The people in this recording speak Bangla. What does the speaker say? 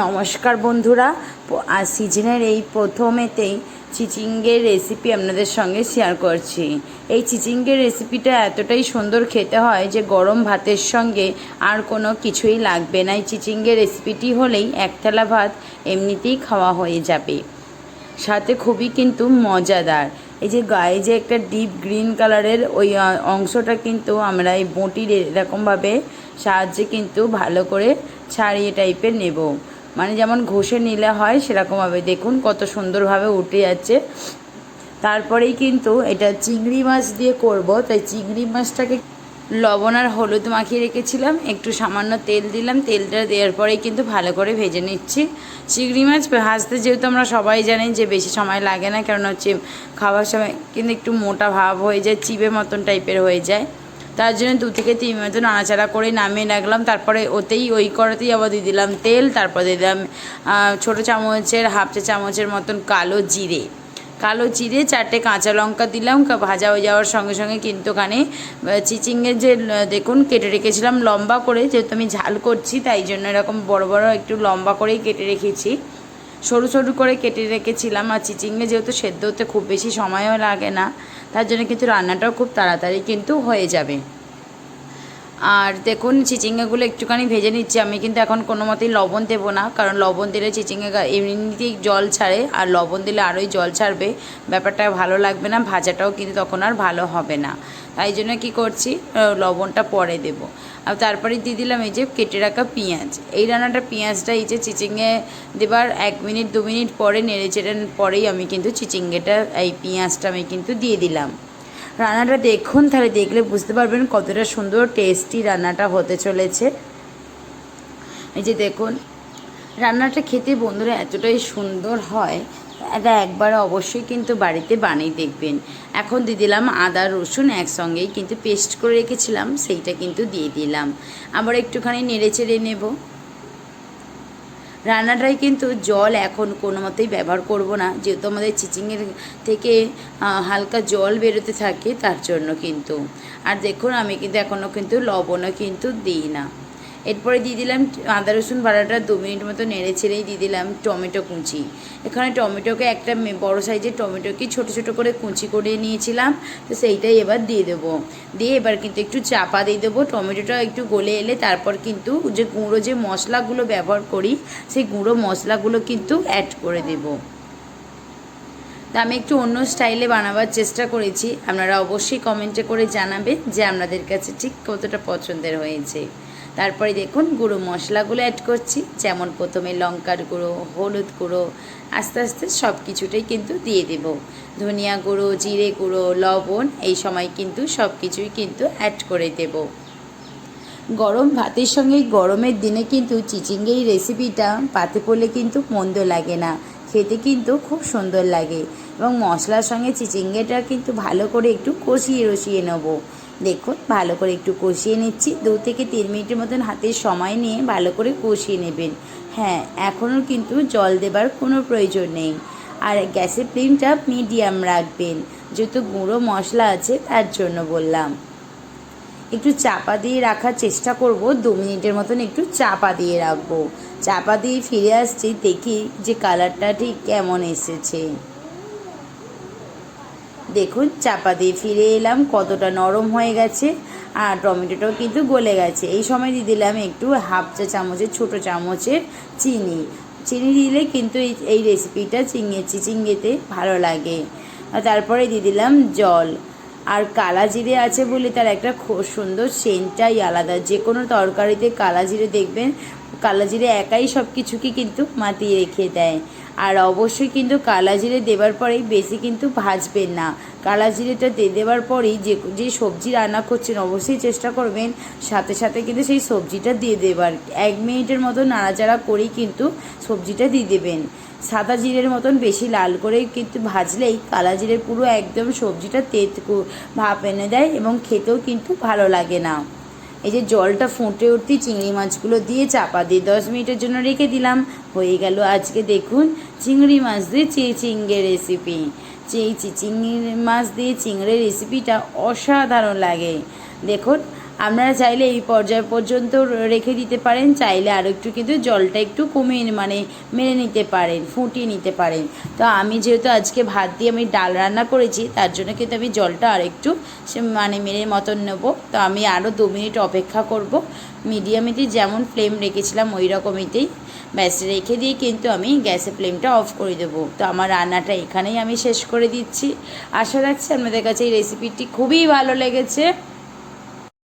নমস্কার বন্ধুরা, আজ সিজনের এই প্রথমেতেই চিচিঙ্গের রেসিপি আপনাদের সঙ্গে শেয়ার করছি। এই চিচিঙ্গের রেসিপিটা এতটাই সুন্দর খেতে হয় যে গরম ভাতের সঙ্গে আর কোনো কিছুই লাগবে না। এই চিচিঙ্গের রেসিপিটি হলেই এক থালা ভাত এমনিতেই খাওয়া হয়ে যাবে, সাথে খুবই কিন্তু মজাদার। এই যে গায়ে যে একটা ডিপ গ্রিন কালারের ওই অংশটা কিন্তু আমরা এই বঁটির এরকমভাবে সাহায্যে কিন্তু ভালো করে ছাড়িয়ে টাইপের নেব, মানে যেমন ঘষে নিলে হয় সেরকমভাবে। দেখুন কত সুন্দরভাবে উঠে যাচ্ছে। তারপরেই কিন্তু এটা চিংড়ি মাছ দিয়ে করব, তাই চিংড়ি মাছটাকে লবণ আর হলুদ মাখিয়ে রেখেছিলাম, একটু সামান্য তেল দিলাম, তেলটা দেওয়ার পরেই কিন্তু ভালো করে ভেজে নিচ্ছি। চিংড়ি মাছ ভাজতে যেহেতু আমরা সবাই জানি যে বেশি সময় লাগে না, কারণ হচ্ছে খাওয়ার সময় কিন্তু একটু মোটা ভাব হয়ে যায়, চিপের মতন টাইপের হয়ে যায়। তার জন্য 2 থেকে 3 মিনিট নাড়াচাড়া করে নামিয়ে রাখলাম। তারপরে ওই কড়াতেই আবার দিয়ে দিলাম তেল, তারপর দিয়ে দিলাম ছোটো চামচের হাফ চা চামচের মতন কালো জিরে, 4টে কাঁচা লঙ্কা দিলাম। ভাজা হয়ে যাওয়ার সঙ্গে সঙ্গে কিন্তু ওখানে চিচিঙ্গের যে দেখুন কেটে রেখেছিলাম লম্বা করে, যেহেতু আমি ঝাল করছি তাই জন্য এরকম বড় বড় একটু লম্বা করেই কেটে রেখেছি, সরু সরু করে কেটে রেখেছিলাম। আর চিচিঙ্গে যেহেতু সেদ্ধ হতে খুব বেশি সময়ও লাগে না, তার জন্য কিন্তু রান্নাটাও খুব তাড়াতাড়ি কিন্তু হয়ে যাবে। আর দেখুন চিচিঙ্গাগুলো একটুখানি ভেজে নিচ্ছি। আমি কিন্তু এখন কোনো মতেই লবণ দেবো না, কারণ লবণ দিলে চিচিঙ্গা এমনিতেই জল ছাড়ে, আর লবণ দিলে আরোই জল ছাড়বে, ব্যাপারটা ভালো লাগবে না, ভাজাটাও কিন্তু তখন আর ভালো হবে না। তাই জন্য কী করছি, লবণটা পরে দেব। আর তারপরে দিয়ে দিলাম এই যে কেটে রাখা পেঁয়াজ। এই রান্নাটা পেঁয়াজটা এই যে চিচিঙ্গে দেবার 1 মিনিট 2 মিনিট পরে নেড়ে চেড়ে পরেই আমি কিন্তু চিচিঙ্গেটা এই পেঁয়াজটা আমি কিন্তু দিয়ে দিলাম। রান্নাটা দেখুন, তাহলে দেখলে বুঝতে পারবেন কতটা সুন্দর টেস্টি রান্নাটা হতে চলেছে। এই যে দেখুন রান্নাটা খেতে বন্ধুরা এতটাই সুন্দর হয়, এটা একবার অবশ্যই কিন্তু বাড়িতে বানিয়ে দেখবেন। এখন দিয়ে দিলাম আদা রসুন একসঙ্গেই কিন্তু পেস্ট করে রেখেছিলাম, সেইটা কিন্তু দিয়ে দিলাম। আবার একটুখানি নেড়ে চেড়ে নেব। রান্নাটায় কিন্তু জল এখন কোনো মতেই ব্যবহার করব না, যেহেতু আমাদের চিচিংয়ের থেকে হালকা জল বেরোতে থাকে, তার জন্য কিন্তু। আর দেখুন আমি কিন্তু এখনও কিন্তু লবণও কিন্তু দিই না। এরপরে দিয়ে দিলাম আদা রসুন বাটাটা 2 মিনিট মতো নেড়ে ছেড়েই দিয়ে দিলাম টমেটো কুচি। এখানে টমেটোকে একটা বড়ো সাইজের টমেটোকে ছোটো ছোটো করে কুচি করে নিয়েছিলাম, তো সেইটাই এবার দিয়ে দেবো। দিয়ে এবার কিন্তু একটু চাপা দিয়ে দেবো। টমেটোটা একটু গলে এলে তারপর কিন্তু যে গুঁড়ো যে মশলাগুলো ব্যবহার করি, সেই গুঁড়ো মশলাগুলো কিন্তু অ্যাড করে দেবো। তা আমি একটু অন্য স্টাইলে বানাবার চেষ্টা করেছি, আপনারা অবশ্যই কমেন্টে করে জানাবেন যে আপনাদের কাছে ঠিক কতটা পছন্দের হয়েছে। তারপরে দেখুন গুঁড়ো মশলাগুলো অ্যাড করছি, যেমন প্রথমে লঙ্কার গুঁড়ো, হলুদ গুঁড়ো, আস্তে আস্তে সব কিছুটাই কিন্তু দিয়ে দেব। ধনিয়া গুঁড়ো, জিরে গুঁড়ো, লবণ, এই সময় কিন্তু সব কিছুই কিন্তু অ্যাড করে দেব। গরম ভাতের সঙ্গে গরমের দিনে কিন্তু চিচিঙ্গের রেসিপিটা পাতে পড়লে কিন্তু মন্দ লাগে না, খেতে কিন্তু খুব সুন্দর লাগে। এবং মশলার সঙ্গে চিচিঙ্গেটা কিন্তু ভালো করে একটু কষিয়ে নেব। দেখুন ভালো করে একটু কষিয়ে নিচ্ছি, 2 থেকে 3 মিনিটের মতন হাতের সময় নিয়ে ভালো করে কষিয়ে নেবেন। হ্যাঁ, এখনও কিন্তু জল দেবার কোনো প্রয়োজন নেই। আর গ্যাসের ফ্লেমটা মিডিয়াম রাখবেন, যেহেতু গুঁড়ো মশলা আছে তার জন্য বললাম। একটু চাপা দিয়ে রাখার চেষ্টা করব, 2 মিনিটের মতন একটু চাপা দিয়ে রাখবো। চাপা দিয়ে ফিরে আসছি, দেখি যে কালারটা ঠিক কেমন এসেছে। দেখুন চাপা দিয়ে ফিরে এলাম, কতটা নরম হয়ে গেছে, আর টমেটোটাও কিন্তু গলে গেছে। এই সময় দিয়ে দিলাম একটু হাফ চা চামচের ছোটো চামচের চিনি দিলে কিন্তু এই রেসিপিটা চিচিঙ্গেতে ভালো লাগে। তারপরে দিয়ে দিলাম জল। আর কালা জিরে আছে বলে তার একটা খুব সুন্দর সেন্টটাই আলাদা। যে কোনো তরকারিতে কালা জিরে দেখবেন, কালা জিরে একাই সব কিছুকে কিন্তু মাতিয়ে রেখে দেয়। আর অবশ্যই কিন্তু কালা জিরে দেওয়ার পরেই বেশি কিন্তু ভাজবেন না। কালা জিরেটা দেওয়ার পরেই যে সবজি রান্না করছেন অবশ্যই চেষ্টা করবেন সাথে সাথে কিন্তু সেই সবজিটা দিয়ে দেবার। 1 মিনিটের মতো নাড়াচাড়া করেই কিন্তু সবজিটা দিয়ে দেবেন। সাদা জিরের মতন বেশি লাল করে কিন্তু ভাজলেই কালা জিরের পুরো একদম সবজিটা ভাপ এনে দেয় এবং খেতেও কিন্তু ভালো লাগে না। এই যে জলটা ফুটে উঠতে চিংড়ি মাছগুলো দিয়ে চাপা দিয়ে 10 মিনিটের জন্য রেখে দিলাম। হয়ে গেল আজকে দেখুন চিংড়ি মাছ দিয়ে চিচিঙ্গে রেসিপি। চিংড়ি মাছ দিয়ে চিংড়ি রেসিপিটা অসাধারণ লাগে। দেখুন আপনারা চাইলে এই পর্যায় পর্যন্ত রেখে দিতে পারেন, চাইলে আরও একটু কিন্তু জলটা একটু কমিয়ে মেরে নিতে পারেন, ফুটিয়ে নিতে পারেন। তো আমি যেহেতু আজকে ভাত দিয়ে আমি ডাল রান্না করেছি, তার জন্য কিন্তু আমি জলটা আরেকটু মেরে মতন নেবো। তো আমি আরও 2 মিনিট অপেক্ষা করব, মিডিয়ামেতেই যেমন ফ্লেম রেখেছিলাম ওই রকমইতেই ব্যাস রেখে দিয়ে কিন্তু আমি গ্যাসের ফ্লেমটা অফ করে দেবো। তো আমার রান্নাটা এখানেই আমি শেষ করে দিচ্ছি। আশা রাখছি আপনাদের কাছে এই রেসিপিটি খুবই ভালো লেগেছে।